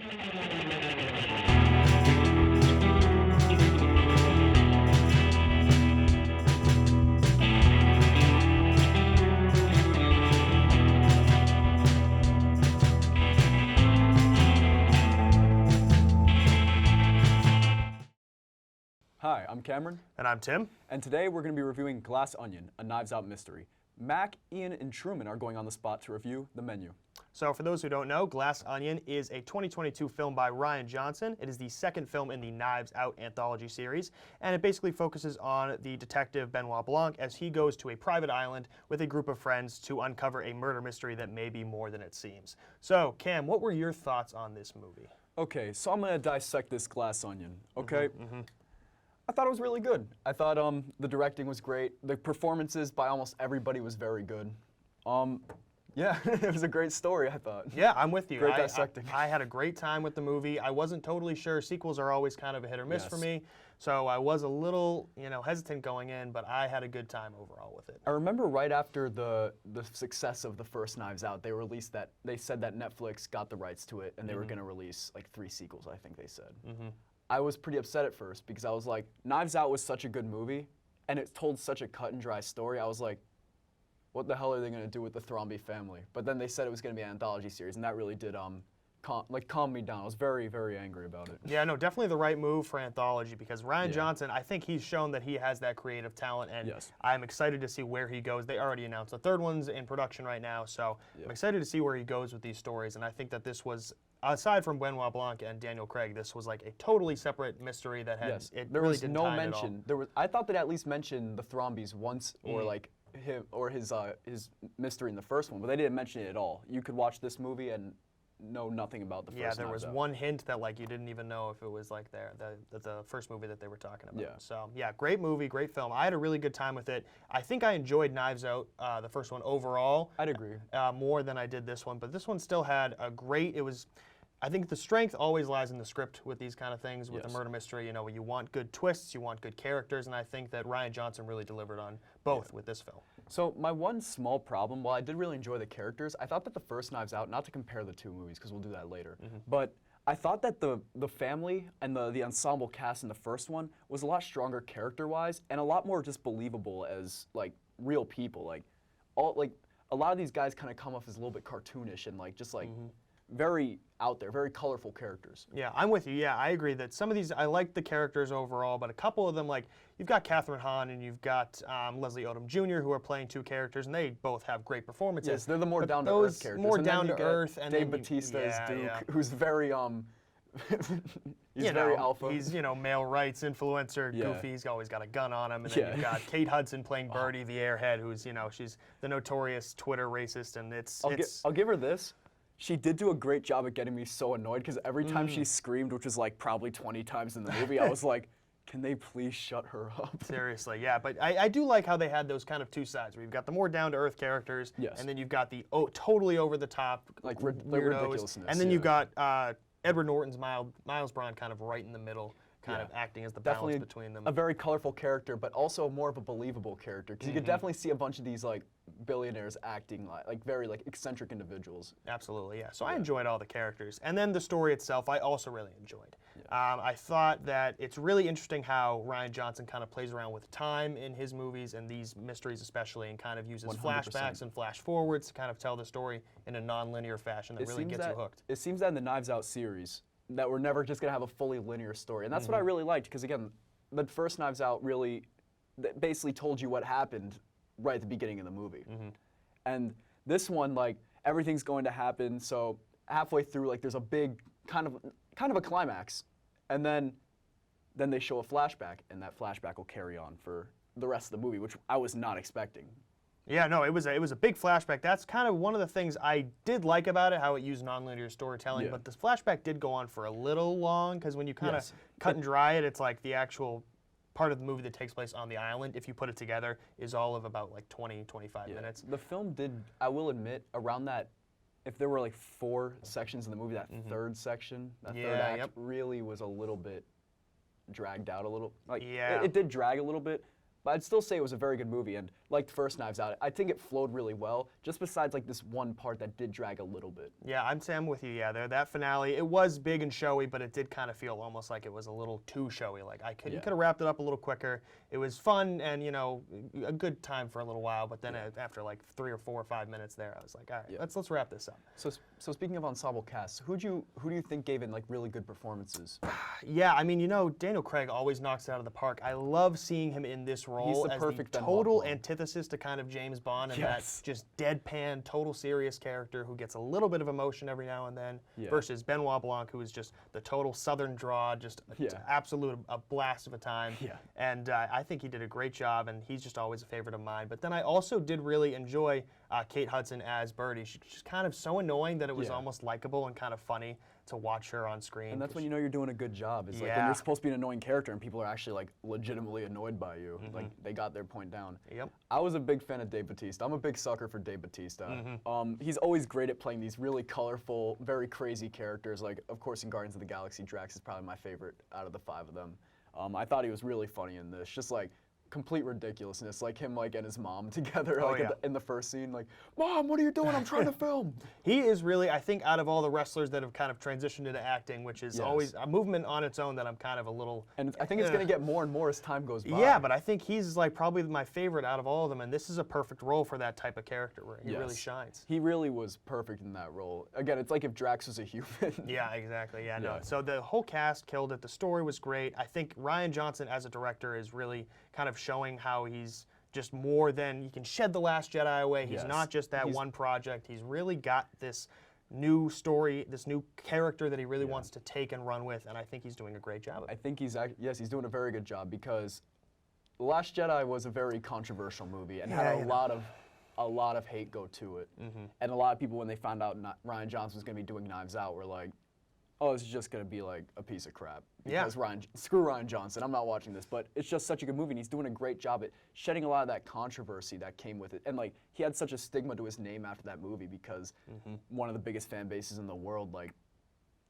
Hi, I'm Cameron. And I'm Tim. And today we're going to be reviewing Glass Onion, a Knives Out mystery. Mack, Ian, and Truman are going on the spot to review the menu. So for those who don't know, Glass Onion is a 2022 film by Rian Johnson. It is the second film in the Knives Out anthology series, and it basically focuses on the detective Benoit Blanc as he goes to a private island with a group of friends to uncover a murder mystery that may be more than it seems. So, Cam, what were your thoughts on this movie? Okay, so I'm going to dissect this Glass Onion, okay? I thought it was really good. I thought the directing was great. The performances by almost everybody was very good. Yeah, it was a great story, I thought. Yeah, I'm with you. Great dissecting. I had a great time with the movie. I wasn't totally sure. Sequels are always kind of a hit or miss for me. So I was a little, hesitant going in, but I had a good time overall with it. I remember right after the success of the first Knives Out, they released that, they said that Netflix got the rights to it and they were going to release like 3 sequels, I think they said. I was pretty upset at first because I was like, Knives Out was such a good movie and it told such a cut and dry story. I was like, what the hell are they going to do with the Thrombey family? But then they said it was going to be an anthology series, and that really did calm me down. I was very, very angry about it. Yeah, no, definitely the right move for anthology because Rian Johnson, I think he's shown that he has that creative talent, and I'm excited to see where he goes. They already announced the third one's in production right now, so I'm excited to see where he goes with these stories, and I think that this was, aside from Benoit Blanc and Daniel Craig, this was like a totally separate mystery that had there really was didn't no tie mention. There was, I thought they at least mentioned the Thrombeys once, or like him or his mystery in the first one, but they didn't mention it at all. You could watch this movie and know nothing about the first. Yeah, there was one hint that like you didn't even know if it was like the first movie that they were talking about. Yeah. So yeah, great movie, great film. I had a really good time with it. I think I enjoyed Knives Out, the first one overall. I'd agree. More than I did this one, but this one still had a great. It was. I think the strength always lies in the script with these kind of things, with a murder mystery. You want good twists, you want good characters, and I think that Rian Johnson really delivered on both with this film. So my one small problem, while I did really enjoy the characters, I thought that the first Knives Out, not to compare the two movies because we'll do that later, but I thought that the family and the ensemble cast in the first one was a lot stronger character-wise and a lot more just believable as like real people. Like a lot of these guys kind of come off as a little bit cartoonish and like just like very out there, very colorful characters. Yeah, I'm with you. Yeah, I agree that some of these, I like the characters overall, but a couple of them, like, you've got Catherine Hahn and you've got Leslie Odom Jr., who are playing 2 characters, and they both have great performances. Yes, they're the more down-to-earth characters. More down-to-earth. And Dave Bautista as Duke, who's very, he's very alpha. He's, male rights influencer, goofy, he's always got a gun on him. And then you've got Kate Hudson playing Birdie, the airhead, who's, she's the notorious Twitter racist, and I'll give her this. She did do a great job at getting me so annoyed because every time she screamed, which was like probably 20 times in the movie, I was like, can they please shut her up? Seriously, yeah. But I do like how they had those kind of 2 sides, where you've got the more down-to-earth characters, and then you've got the totally over-the-top like weirdos, ridiculousness. and then you've got Edward Norton's Miles Braun kind of right in the middle, kind of acting as the balance between them. A very colorful character, but also more of a believable character, because you could definitely see a bunch of these like billionaires acting like very like eccentric individuals. Absolutely, yeah. So I enjoyed all the characters, and then the story itself I also really enjoyed. I thought that it's really interesting how Rian Johnson kind of plays around with time in his movies and these mysteries especially, and kind of uses 100%. Flashbacks and flash forwards to kind of tell the story in a non-linear fashion that really gets you hooked. It seems that in the Knives Out series that we're never just going to have a fully linear story. And that's what I really liked, because again, the first Knives Out really basically told you what happened right at the beginning of the movie. And this one, like, everything's going to happen, so halfway through, like, there's a big kind of a climax, and then they show a flashback, and that flashback will carry on for the rest of the movie, which I was not expecting. Yeah, no, it was a big flashback. That's kind of one of the things I did like about it, how it used nonlinear storytelling. But this flashback did go on for a little long, because when you kind of cut and dry it, it's like the actual part of the movie that takes place on the island, if you put it together, is all of about like 20, 25 minutes. The film did, I will admit, around that, if there were like 4 sections in the movie, that third section, that third act really was a little bit dragged out a little. Like, it did drag a little bit. But I'd still say it was a very good movie, and like the first Knives Out, I think it flowed really well, just besides like this one part that did drag a little bit. Yeah, I'm with you. Yeah, there that finale, it was big and showy, but it did kind of feel almost like it was a little too showy. Like you could have wrapped it up a little quicker. It was fun and a good time for a little while, but then after like 3 or 4 or 5 minutes there, I was like, all right, let's wrap this up. So speaking of ensemble casts, who do you think gave in like really good performances? Yeah, I mean, Daniel Craig always knocks it out of the park. I love seeing him in this role as the total antithesis to kind of James Bond and that just deadpan, total serious character who gets a little bit of emotion every now and then versus Benoit Blanc, who is just the total southern draw, just absolute a blast of a time. Yeah. And I think he did a great job, and he's just always a favorite of mine. But then I also did really enjoy Kate Hudson as Birdie. She's just kind of so annoying that it was almost likable and kind of funny to watch her on screen. And that's when you know you're doing a good job. It's like when you're supposed to be an annoying character and people are actually like legitimately annoyed by you. Like they got their point down. Yep. I was a big fan of Dave Bautista. I'm a big sucker for Dave Bautista. He's always great at playing these really colorful, very crazy characters. Like, of course, in Guardians of the Galaxy, Drax is probably my favorite out of the 5 of them. I thought he was really funny in this. Just like complete ridiculousness, like him and his mom together in the first scene, like, Mom, what are you doing? I'm trying to film. He is really, I think, out of all the wrestlers that have kind of transitioned into acting, which is always a movement on its own that I'm kind of a little... And I think it's going to get more and more as time goes by. Yeah, but I think he's like probably my favorite out of all of them, and this is a perfect role for that type of character where he really shines. He really was perfect in that role. Again, it's like if Drax was a human. Yeah, exactly. Yeah, no. So the whole cast killed it. The story was great. I think Rian Johnson as a director is really kind of showing how he's just more than, he can shed The Last Jedi away. He's not just that one project. He's really got this new story, this new character that he really wants to take and run with, and I think he's doing a great job of it. I think he's doing a very good job, because The Last Jedi was a very controversial movie and had a lot of hate go to it. And a lot of people, when they found out Rian Johnson was going to be doing Knives Out, were like, oh, this is just going to be like a piece of crap. Because screw Rian Johnson, I'm not watching this. But it's just such a good movie, and he's doing a great job at shedding a lot of that controversy that came with it. And like, he had such a stigma to his name after that movie, because one of the biggest fan bases in the world, like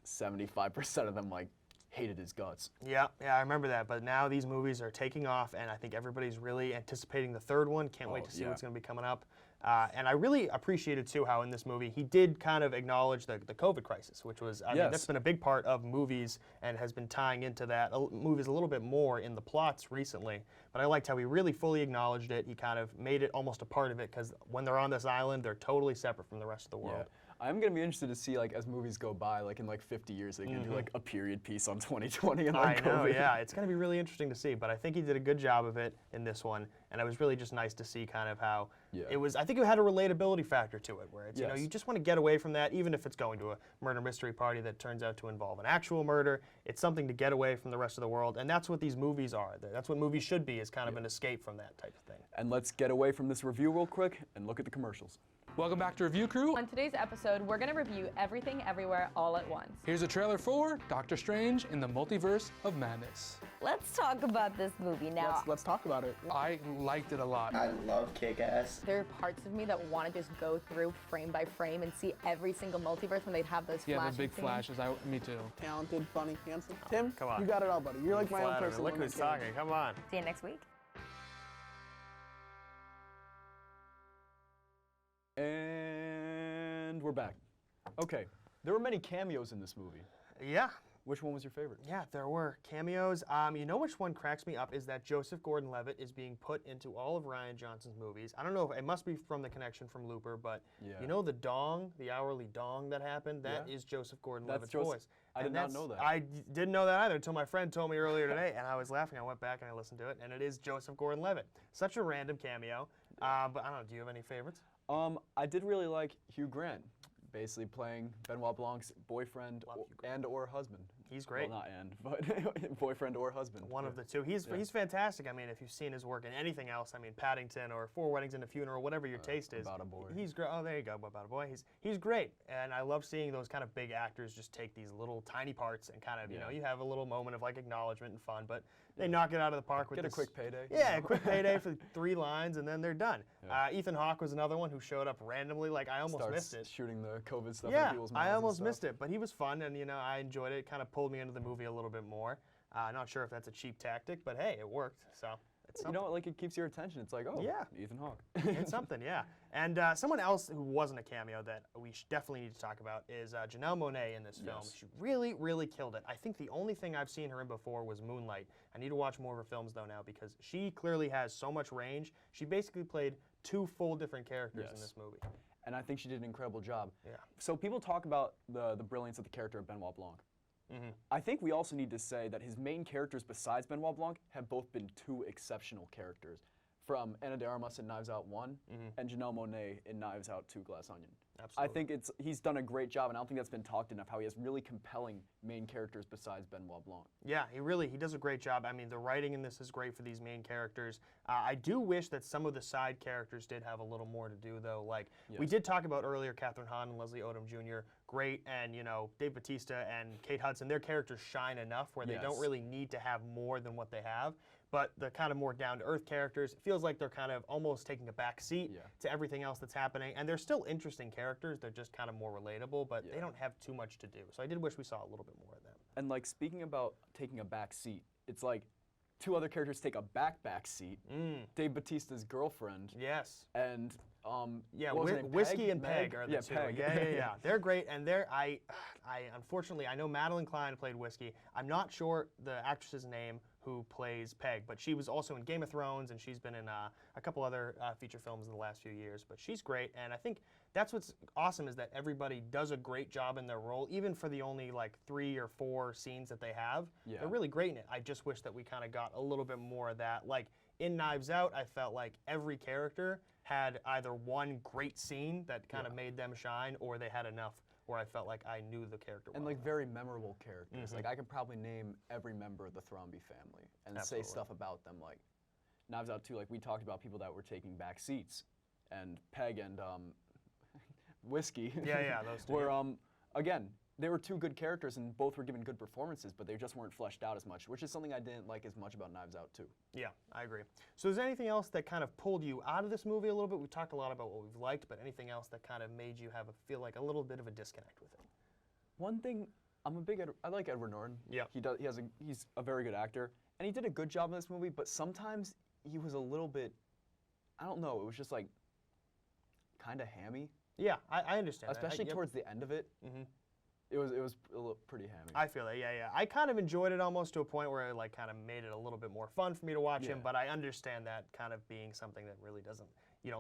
75% of them like hated his guts. Yeah, I remember that. But now these movies are taking off, and I think everybody's really anticipating the third one. Can't wait to see what's going to be coming up. And I really appreciated, too, how in this movie he did kind of acknowledge the COVID crisis, which was, I mean, that's been a big part of movies and has been tying into that movies a little bit more in the plots recently. But I liked how he really fully acknowledged it. He kind of made it almost a part of it, because when they're on this island, they're totally separate from the rest of the world. I'm going to be interested to see, like, as movies go by, like in like 50 years, they can do like a period piece on 2020 and like I know, yeah. It's going to be really interesting to see, but I think he did a good job of it in this one, and it was really just nice to see kind of how it was. I think it had a relatability factor to it, where it's, you just want to get away from that, even if it's going to a murder mystery party that turns out to involve an actual murder. It's something to get away from the rest of the world, and that's what these movies are. That's what movies should be, is kind of an escape from that type of thing. And let's get away from this review real quick and look at the commercials. Welcome back to Review Crew. On today's episode, we're going to review Everything Everywhere All at Once. Here's a trailer for Doctor Strange in the Multiverse of Madness. Let's talk about this movie now. Let's talk about it. I liked it a lot. I love Kick-Ass. There are parts of me that want to just go through frame by frame and see every single multiverse when they'd have those Yeah, flashes. the big flashes. Me too. Talented, funny, handsome. Tim, Come on. you got it all, buddy. You're like my own person. Look who's talking. Come on. See you next week. And we're back. Okay, there were many cameos in this movie. Yeah. Which one was your favorite? Yeah, there were cameos. You know which one cracks me up is that Joseph Gordon-Levitt is being put into all of Rian Johnson's movies. I don't know if it must be from the connection from Looper, but you know the dong, the hourly dong that happened? That is Joseph Gordon-Levitt's voice. I did not know that. I didn't know that either until my friend told me earlier today, and I was laughing. I went back and I listened to it, and it is Joseph Gordon-Levitt. Such a random cameo. But I don't know, do you have any favorites? I did really like Hugh Grant, basically playing Benoit Blanc's boyfriend and/or husband. He's great. Well, not and, but boyfriend or husband. One of the two. He's fantastic. I mean, if you've seen his work in anything else, I mean, Paddington or Four Weddings and a Funeral, whatever your taste is. About a Boy. He's great. Oh, there you go, About a Boy. He's great, and I love seeing those kind of big actors just take these little tiny parts and kind of, you know, you have a little moment of like acknowledgement and fun, but they knock it out of the park with Get a quick payday. Yeah, a quick payday for 3 lines, and then they're done. Ethan Hawke was another one who showed up randomly. Like, I almost missed it. Shooting the COVID stuff in people's mouths. I almost missed it, but he was fun, and you know, I enjoyed it. It kind of pulled me into the movie a little bit more. Not sure if that's a cheap tactic, but hey, it worked. So It's you know, like it keeps your attention. It's like, oh, Yeah. Ethan Hawke. It's something, yeah. And someone else who wasn't a cameo that we definitely need to talk about is Janelle Monáe in this film. Yes. She really, really killed it. I think the only thing I've seen her in before was Moonlight. I need to watch more of her films though now because she clearly has so much range. She basically played two full different characters in Yes. this movie. And I think she did an incredible job. Yeah. So people talk about the brilliance of the character of Benoit Blanc. I think we also need to say that his main characters besides Benoit Blanc have both been two exceptional characters, from Ana de Armas in Knives Out 1 and Janelle Monáe in Knives Out 2 Glass Onion. Absolutely. I think he's done a great job, and I don't think that's been talked enough, how he has really compelling main characters besides Benoit Blanc. Yeah, he does a great job. I mean, the writing in this is great for these main characters. I do wish that some of the side characters did have a little more to do, though. Like, we did talk about earlier, Catherine Hahn and Leslie Odom Jr., great, and, you know, Dave Bautista and Kate Hudson, their characters shine enough where they don't really need to have more than what they have. But the kind of more down-to-earth characters, it feels like they're kind of almost taking a back seat to everything else that's happening. And they're still interesting characters. They're just kind of more relatable, but they don't have too much to do. So I did wish we saw a little bit more of them. And like speaking about taking a back seat, it's like two other characters take a back seat. Dave Bautista's girlfriend. Yes. And yeah, what was her name? Whiskey Peg? and Peg Meg? are the Yeah, two. Peg. Yeah. They're great, and I unfortunately I know Madeline Klein played Whiskey. I'm not sure the actress's name who plays Peg, but she was also in Game of Thrones, and she's been in a couple other feature films in the last few years. But she's great, and I think that's what's awesome is that everybody does a great job in their role, even for the only like 3 or 4 scenes that they have. Yeah. They're really great in it. I just wish that we kind of got a little bit more of that. Like in Knives Out, I felt like every character had either one great scene that kind of made them shine, or they had enough where I felt like I knew the character And well. like very memorable characters. Like I could probably name every member of the Thrombey family and say stuff about them. Like Knives Out 2, like we talked about people that were taking back seats, and Peg and Whiskey. Yeah, those two. Were again, they were two good characters and both were given good performances, but they just weren't fleshed out as much, which is something I didn't like as much about Knives Out 2. Yeah, I agree. So is there anything else that kind of pulled you out of this movie a little bit? We've talked a lot about what we've liked, but anything else that kind of made you feel like a little bit of a disconnect with it? One thing, I like Edward Norton. Yeah. He's a very good actor, and he did a good job in this movie, but sometimes he was a little bit, I don't know, it was just like kind of hammy. Yeah, I understand Especially that. towards the end of it. It was a little pretty hammy. I feel that, yeah. I kind of enjoyed it almost to a point where it like kind of made it a little bit more fun for me to watch him, but I understand that kind of being something that really doesn't,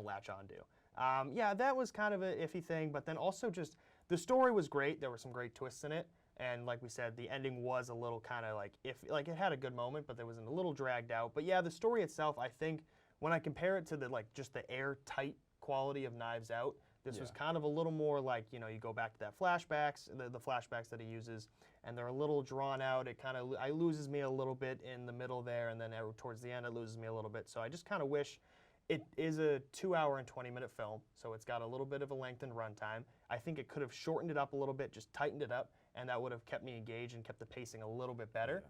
latch on to. Yeah, that was kind of an iffy thing, but then also just the story was great. There were some great twists in it, and like we said, the ending was a little kind of like it had a good moment, but there was a little dragged out. But yeah, the story itself, I think, when I compare it to just the airtight quality of Knives Out, this was kind of a little more like, you go back to that flashbacks, the flashbacks that he uses, and they're a little drawn out. It kind of loses me a little bit in the middle there, and then towards the end it loses me a little bit. So I just kind of wish it is a 2-hour and 20-minute film, so it's got a little bit of a lengthened runtime. I think it could have shortened it up a little bit, just tightened it up, and that would have kept me engaged and kept the pacing a little bit better.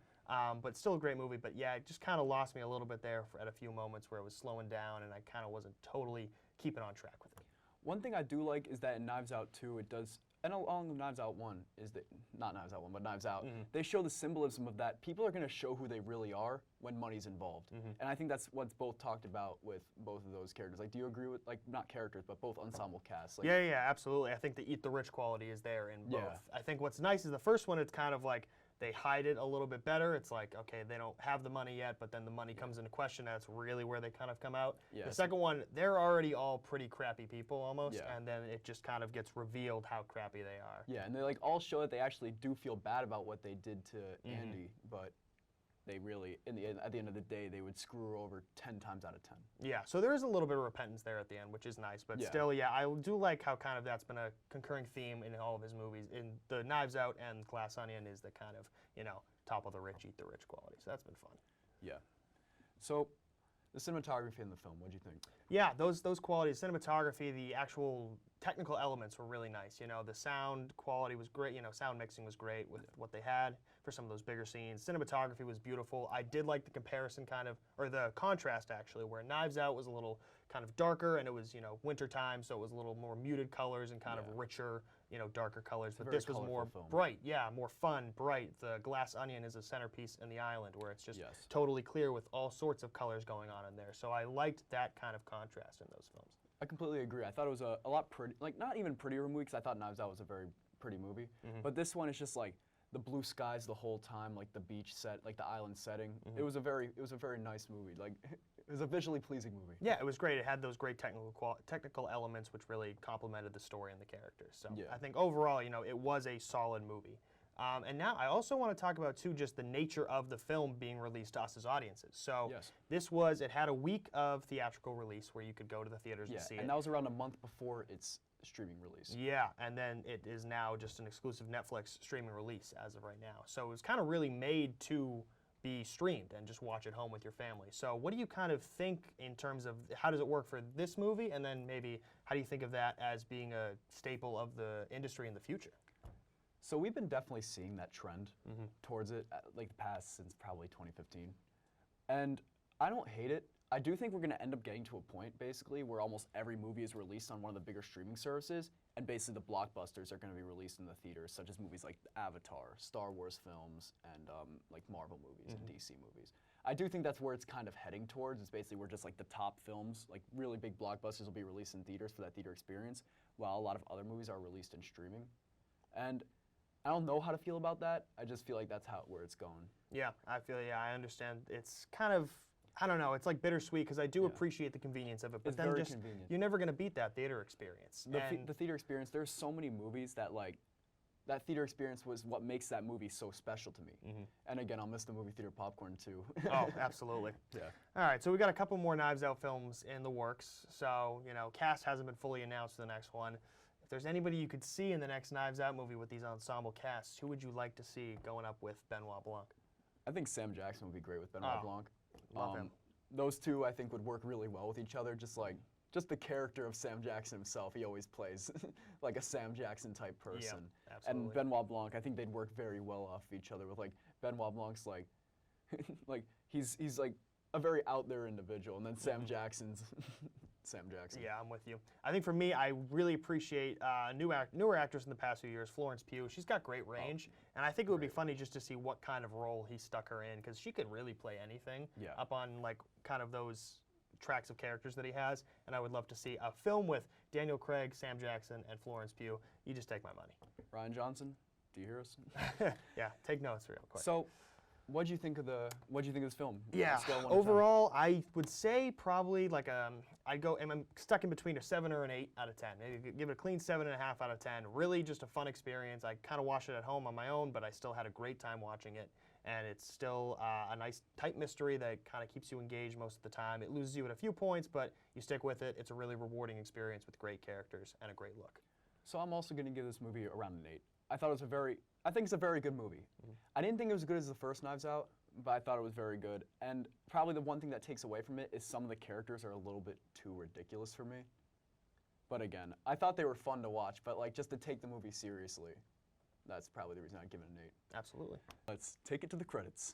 But still a great movie. But yeah, it just kind of lost me a little bit there at a few moments where it was slowing down, and I kind of wasn't totally keeping on track with it. One thing I do like is that in Knives Out 2, it does, and along with Knives Out 1, is that, not Knives Out 1, but Knives Out, they show the symbolism of that. People are going to show who they really are when money's involved. And I think that's what's both talked about with both of those characters. Like, do you agree with, like, not characters, but both ensemble casts? Like, Yeah, absolutely. I think the eat the rich quality is there in both. I think what's nice is the first one, it's kind of like, they hide it a little bit better. It's like, okay, they don't have the money yet, but then the money comes into question. That's really where they kind of come out. The second one, they're already all pretty crappy people almost, and then it just kind of gets revealed how crappy they are. Yeah, and they like all show that they actually do feel bad about what they did to Andy, but they really, at the end of the day, they would screw her over 10 times out of 10. Yeah, so there is a little bit of repentance there at the end, which is nice. But still, yeah, I do like how kind of that's been a concurring theme in all of his movies. In the Knives Out and Glass Onion is the kind of, top of the rich, eat the rich quality. So that's been fun. Yeah. So, the cinematography in the film, what'd you think? Yeah, those qualities, cinematography, the actual technical elements were really nice. The sound quality was great. Sound mixing was great with what they had for some of those bigger scenes. Cinematography was beautiful. I did like the comparison or the contrast actually, where Knives Out was a little kind of darker and it was, winter time, so it was a little more muted colors and kind of richer darker colors, but very this was more colorful film. bright. Yeah, more fun, bright. The glass onion is a centerpiece in the island where it's just Yes. totally clear with all sorts of colors going on in there. So I liked that kind of contrast in those films. I completely agree. I thought it was a lot pretty, like not even prettier movie because I thought Knives Out was a very pretty movie. But this one is just like the blue skies the whole time, like the beach set, like the island setting. It was a very nice movie. Like it was a visually pleasing movie. Yeah, it was great. It had those great technical elements which really complemented the story and the characters. So Yeah. I think overall, it was a solid movie. And now I also want to talk about too just the nature of the film being released to us as audiences. So Yes. it had a week of theatrical release where you could go to the theaters Yeah, and see and it. that was around a month before its streaming release. Yeah, and then it is now just an exclusive Netflix streaming release as of right now. So it was kind of really made to be streamed and just watch at home with your family. So what do you kind of think in terms of how does it work for this movie, and then maybe how do you think of that as being a staple of the industry in the future? So we've been definitely seeing that trend towards it, like the past since probably 2015. And I don't hate it. I do think we're going to end up getting to a point, basically, where almost every movie is released on one of the bigger streaming services, and basically the blockbusters are going to be released in the theaters, such as movies like Avatar, Star Wars films, and like Marvel movies and DC movies. I do think that's where it's kind of heading towards. It's basically where just like the top films, like really big blockbusters, will be released in theaters for that theater experience, while a lot of other movies are released in streaming. And I don't know how to feel about that. I just feel like that's where it's going. Yeah, I understand. It's kind of, I don't know, it's like bittersweet because I do appreciate the convenience of it, but It's then very just, convenient. you're never going to beat that theater experience. The theater experience, there's so many movies that like, that theater experience was what makes that movie so special to me. And again, I'll miss the movie theater popcorn too. Oh, absolutely. Yeah. All right, so we got a couple more Knives Out films in the works. So, cast hasn't been fully announced for the next one. If there's anybody you could see in the next Knives Out movie with these ensemble casts, who would you like to see going up with Benoit Blanc? I think Sam Jackson would be great with Benoit Blanc. Love him. Those two, I think, would work really well with each other. Just the character of Sam Jackson himself, he always plays like a Sam Jackson type person. absolutely. And Benoit Blanc, I think they'd work very well off each other. With like Benoit Blanc's like, like he's like a very out there individual, and then Sam Jackson's Sam Jackson. Yeah, I'm with you. I think for me, I really appreciate newer actress in the past few years, Florence Pugh. She's got great range, and I think it would be funny just to see what kind of role he stuck her in, because she could really play anything up on like kind of those tracks of characters that he has, and I would love to see a film with Daniel Craig, Sam Jackson, and Florence Pugh. You just take my money. Ryan Johnson, do you hear us? Yeah, take notes real quick. So, what'd you think of this film? Yeah, Scale of 1 to 10. overall, I would say probably like I'm stuck in between a 7 or an 8 out of 10. Maybe give it a clean 7.5 out of 10. Really just a fun experience. I kind of watched it at home on my own, but I still had a great time watching it. And it's still a nice tight mystery that kind of keeps you engaged most of the time. It loses you at a few points, but you stick with it. It's a really rewarding experience with great characters and a great look. So I'm also going to give this movie around an 8. I think it's a very good movie. I didn't think it was as good as the first Knives Out, but I thought it was very good. And probably the one thing that takes away from it is some of the characters are a little bit too ridiculous for me. But again, I thought they were fun to watch, but like just to take the movie seriously, that's probably the reason I'd give it an 8. Absolutely. Let's take it to the credits.